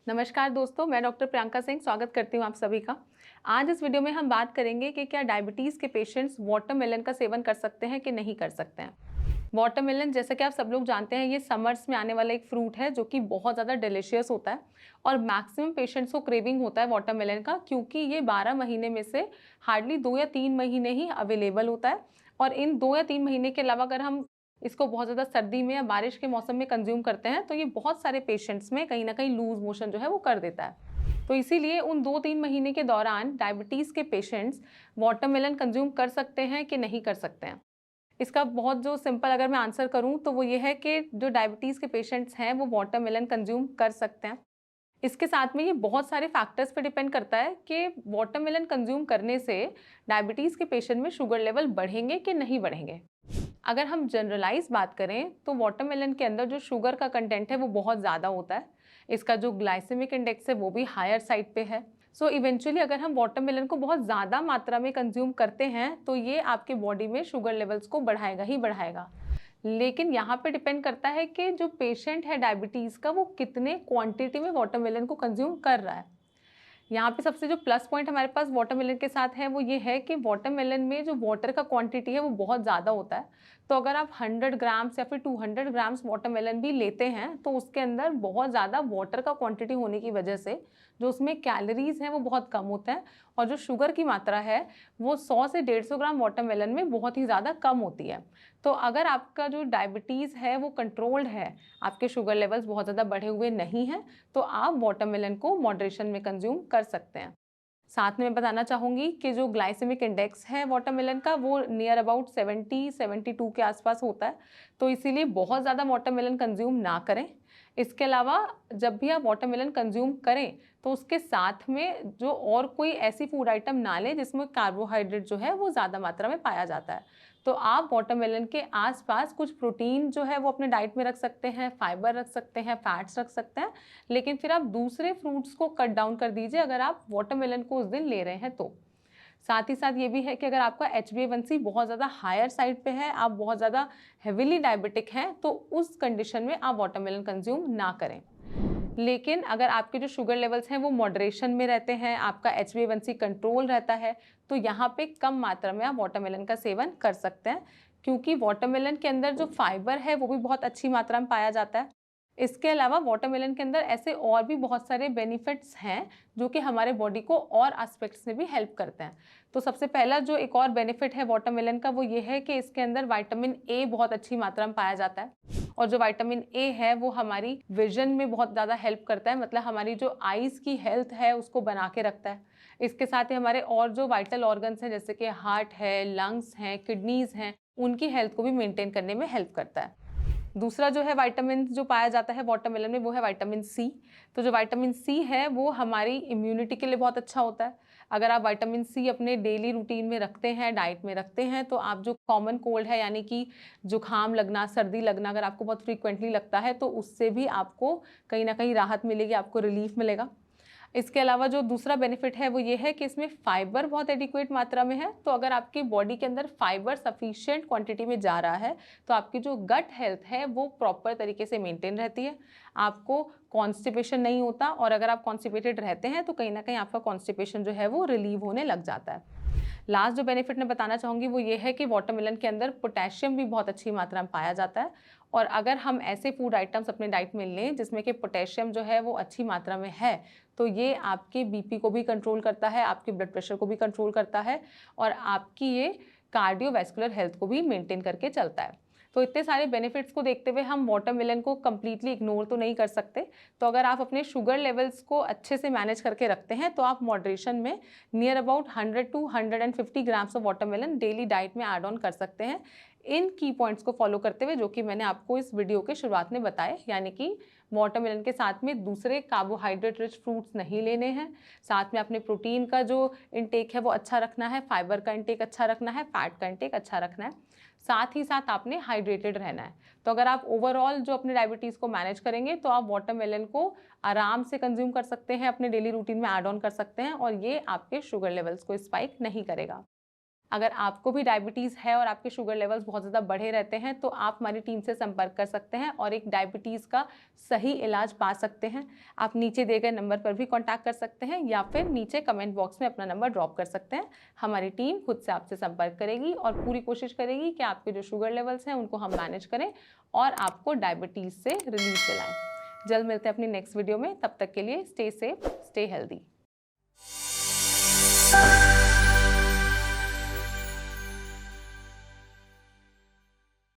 नमस्कार दोस्तों, मैं डॉक्टर प्रियंका सिंह स्वागत करती हूँ आप सभी का। आज इस वीडियो में हम बात करेंगे कि क्या डायबिटीज़ के पेशेंट्स वाटरमेलन का सेवन कर सकते हैं कि नहीं कर सकते हैं। वाटरमेलन जैसा कि आप सब लोग जानते हैं, ये समर्स में आने वाला एक फ्रूट है जो कि बहुत ज़्यादा डिलीशियस होता है और मैक्सिमम पेशेंट्स को क्रेविंग होता है वाटरमेलन का, क्योंकि ये 12 महीने में से हार्डली 2 या 3 महीने ही अवेलेबल होता है। और इन 2 या 3 महीने के अलावा अगर हम इसको बहुत ज़्यादा सर्दी में या बारिश के मौसम में कंज्यूम करते हैं तो ये बहुत सारे पेशेंट्स में कहीं न कहीं लूज़ मोशन जो है वो कर देता है। तो इसीलिए उन 2-3 महीने के दौरान डायबिटीज़ के पेशेंट्स वाटरमेलन कंज्यूम कर सकते हैं कि नहीं कर सकते हैं। इसका बहुत जो सिंपल अगर मैं आंसर करूँ तो वो ये है कि जो डायबिटीज़ के पेशेंट्स हैं वो वाटरमेलन कंज्यूम कर सकते हैं। इसके साथ में ये बहुत सारे फैक्टर्स पे डिपेंड करता है कि वाटरमेलन कंज्यूम करने से डायबिटीज़ के पेशेंट में शुगर लेवल बढ़ेंगे कि नहीं बढ़ेंगे। अगर हम जनरलाइज बात करें तो वाटरमेलन के अंदर जो शुगर का कंटेंट है वो बहुत ज़्यादा होता है। इसका जो ग्लाइसेमिक इंडेक्स है वो भी हायर साइड पे है। सो इवेंचुअली अगर हम वाटरमेलन को बहुत ज़्यादा मात्रा में कंज्यूम करते हैं तो ये आपके बॉडी में शुगर लेवल्स को बढ़ाएगा ही बढ़ाएगा। लेकिन यहाँ पे डिपेंड करता है कि जो पेशेंट है डायबिटीज़ का वो कितने क्वांटिटी में वाटरमेलन को कंज्यूम कर रहा है। यहाँ पे सबसे जो प्लस पॉइंट हमारे पास वाटरमेलन के साथ है वो ये है कि वाटरमेलन में जो वाटर का क्वांटिटी है वो बहुत ज़्यादा होता है। तो अगर आप 100 ग्राम्स या फिर 200 ग्राम्स वाटरमेलन भी लेते हैं तो उसके अंदर बहुत ज़्यादा वाटर का क्वांटिटी होने की वजह से जो उसमें कैलोरीज हैं वो बहुत कम होता है और जो शुगर की मात्रा है वो 100 से 150 ग्राम वाटरमेलन में बहुत ही ज़्यादा कम होती है। तो अगर आपका जो डायबिटीज़ है वो कंट्रोल्ड है, आपके शुगर लेवल्स बहुत ज़्यादा बढ़े हुए नहीं हैं, तो आप वाटरमेलन को मॉडरेशन में कंज्यूम कर सकते हैं। साथ में मैं बताना चाहूँगी कि जो ग्लाइसेमिक इंडेक्स है वाटरमेलन का वो नियर अबाउट 70-72 के आसपास होता है। तो इसीलिए बहुत ज़्यादा वाटरमेलन कंज्यूम ना करें। इसके अलावा जब भी आप वाटरमेलन कंज्यूम करें तो उसके साथ में जो और कोई ऐसी फूड आइटम ना लें जिसमें कार्बोहाइड्रेट जो है वो ज़्यादा मात्रा में पाया जाता है। तो आप वाटरमेलन के आसपास कुछ प्रोटीन जो है वो अपने डाइट में रख सकते हैं, फाइबर रख सकते हैं, फैट्स रख सकते हैं, लेकिन फिर आप दूसरे फ्रूट्स को कट डाउन कर दीजिए अगर आप वाटरमेलन को उस दिन ले रहे हैं तो। साथ ही साथ ये भी है कि अगर आपका HbA1c बहुत ज़्यादा हायर साइड पे है, आप बहुत ज़्यादा हेविली डायबिटिक हैं, तो उस कंडीशन में आप वाटरमेलन कंज्यूम ना करें। लेकिन अगर आपके जो शुगर लेवल्स हैं वो मॉडरेशन में रहते हैं, आपका HbA1c कंट्रोल रहता है, तो यहाँ पे कम मात्रा में आप वाटरमेलन का सेवन कर सकते हैं, क्योंकि वाटरमेलन के अंदर जो फाइबर है वो भी बहुत अच्छी मात्रा में पाया जाता है। इसके अलावा वाटरमेलन के अंदर ऐसे और भी बहुत सारे बेनिफिट्स हैं जो कि हमारे बॉडी को और एस्पेक्ट्स में भी हेल्प करते हैं। तो सबसे पहला जो एक और बेनिफिट है वाटरमेलन का वो ये है कि इसके अंदर विटामिन ए बहुत अच्छी मात्रा में पाया जाता है और जो विटामिन ए है वो हमारी विजन में बहुत ज़्यादा हेल्प करता है, मतलब हमारी जो आईज़ की हेल्थ है उसको बना के रखता है। इसके साथ ही हमारे और जो वाइटल ऑर्गन्स हैं जैसे कि हार्ट है, लंग्स हैं, किडनीज हैं, उनकी हेल्थ को भी मेंटेन करने में हेल्प करता है। दूसरा जो है विटामिन जो पाया जाता है वाटरमेलन में वो है विटामिन सी। तो जो विटामिन सी है वो हमारी इम्यूनिटी के लिए बहुत अच्छा होता है। अगर आप विटामिन सी अपने डेली रूटीन में रखते हैं, डाइट में रखते हैं, तो आप जो कॉमन कोल्ड है यानी कि जुकाम लगना, सर्दी लगना अगर आपको बहुत फ्रीक्वेंटली लगता है तो उससे भी आपको कहीं ना कहीं राहत मिलेगी, आपको रिलीफ मिलेगा। इसके अलावा जो दूसरा बेनिफिट है वो ये है कि इसमें फाइबर बहुत एडिक्वेट मात्रा में है। तो अगर आपकी बॉडी के अंदर फाइबर सफिशिएंट क्वांटिटी में जा रहा है तो आपकी जो गट हेल्थ है वो प्रॉपर तरीके से मेंटेन रहती है, आपको कॉन्स्टिपेशन नहीं होता और अगर आप कॉन्स्टिपेटेड रहते हैं तो कहीं ना कहीं आपका कॉन्स्टिपेशन जो है वो रिलीव होने लग जाता है। लास्ट जो बेनिफिट मैं बताना चाहूँगी वो ये है कि वाटरमेलन के अंदर पोटेशियम भी बहुत अच्छी मात्रा में पाया जाता है और अगर हम ऐसे फूड आइटम्स अपने डाइट में लें जिसमें कि पोटेशियम जो है वो अच्छी मात्रा में है तो ये आपके बीपी को भी कंट्रोल करता है, आपके ब्लड प्रेशर को भी कंट्रोल करता है और आपकी ये कार्डियोवैस्कुलर हेल्थ को भी मेंटेन करके चलता है। तो इतने सारे बेनिफिट्स को देखते हुए हम वाटरमेलन को कम्प्लीटली इग्नोर तो नहीं कर सकते। तो अगर आप अपने शुगर लेवल्स को अच्छे से मैनेज करके रखते हैं तो आप मॉडरेशन में near about 100 to 150 grams of watermelon daily diet में ऐड ऑन कर सकते हैं, इन की पॉइंट्स को फॉलो करते हुए जो कि मैंने आपको इस वीडियो के शुरुआत में बताए, यानी कि वाटरमेलन के साथ में दूसरे कार्बोहाइड्रेट रिच फ्रूट्स नहीं लेने हैं, साथ में अपने प्रोटीन का जो इंटेक है वो अच्छा रखना है, फाइबर का इंटेक अच्छा रखना है, फैट का इंटेक अच्छा रखना है, साथ ही साथ आपने हाइड्रेटेड रहना है। तो अगर आप ओवरऑल जो अपने डायबिटीज़ को मैनेज करेंगे तो आप वाटरमेलन को आराम से कंज्यूम कर सकते हैं, अपने डेली रूटीन में ऐड ऑन कर सकते हैं और ये आपके शुगर लेवल्स को स्पाइक नहीं करेगा। अगर आपको भी डायबिटीज़ है और आपके शुगर लेवल्स बहुत ज़्यादा बढ़े रहते हैं तो आप हमारी टीम से संपर्क कर सकते हैं और एक डायबिटीज़ का सही इलाज पा सकते हैं। आप नीचे दिए गए नंबर पर भी कॉन्टैक्ट कर सकते हैं या फिर नीचे कमेंट बॉक्स में अपना नंबर ड्रॉप कर सकते हैं। हमारी टीम खुद से आपसे संपर्क करेगी और पूरी कोशिश करेगी कि आपके जो शुगर लेवल्स हैं उनको हम मैनेज करें और आपको डायबिटीज़ से रिलीफ दिलाएं। जल्द मिलते हैं अपनी नेक्स्ट वीडियो में, तब तक के लिए स्टे सेफ, स्टे हेल्दी।